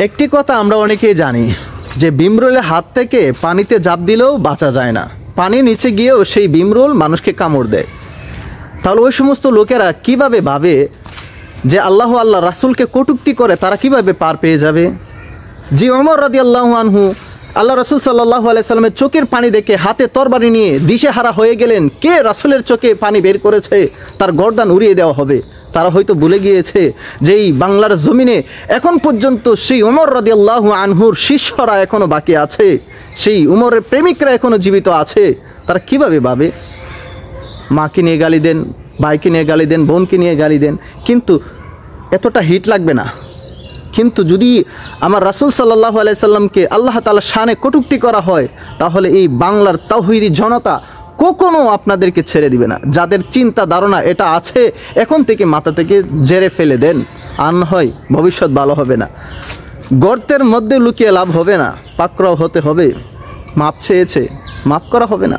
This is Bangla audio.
একটি কথা আমরা অনেকেই জানি যে বিমরুলের হাত থেকে পানিতে ঝাঁপ দিলেও বাঁচা যায় না, পানির নিচে গিয়েও সেই বিমরুল মানুষকে কামড় দেয়। তাহলে ওই সমস্ত লোকেরা কিভাবে ভাবে যে আল্লাহ রাসূলকে কটূক্তি করে তারা কিভাবে পার পেয়ে যাবে? জি ওমর রাদিয়াল্লাহু আনহু আল্লাহ রাসূল সাল্লাল্লাহু আলাইহি সাল্লামের চোখের পানি দেখে হাতে তরবারি নিয়ে দিশেহারা হয়ে গেলেন, কে রাসূলের চোখে পানি বের করেছে তার গর্দান উড়িয়ে দেওয়া হবে। তারা হয়তো ভুলে গিয়েছে যে এই বাংলার জমিনে এখন পর্যন্ত সেই ওমর রাদিয়াল্লাহু আনহুর শিষ্যরা এখনও বাকি আছে, সেই উমরের প্রেমিকরা এখনও জীবিত আছে। তারা কিভাবে ভাবে? মাকে নিয়ে গালি দেন, ভাইকে নিয়ে গালি দেন, বোনকে নিয়ে গালি দেন, কিন্তু এতটা হিট লাগবে না। কিন্তু যদি আমার রাসূল সাল্লাল্লাহু আলাইহি সাল্লামকে আল্লাহ তাআলা শানে কটূক্তি করা হয়, তাহলে এই বাংলার তাওহীদি জনতা কখনো আপনাদেরকে ছেড়ে দিবে না। যাদের চিন্তা ধারণা এটা আছে, এখন থেকে মাথা থেকে জেরে ফেলে দেন, আর হয় ভবিষ্যৎ ভালো হবে না। গর্তের মধ্যে লুকিয়ে লাভ হবে না, পাকড়াও হতে হবে। মাপ চেয়েছে, মাফ করা হবে না।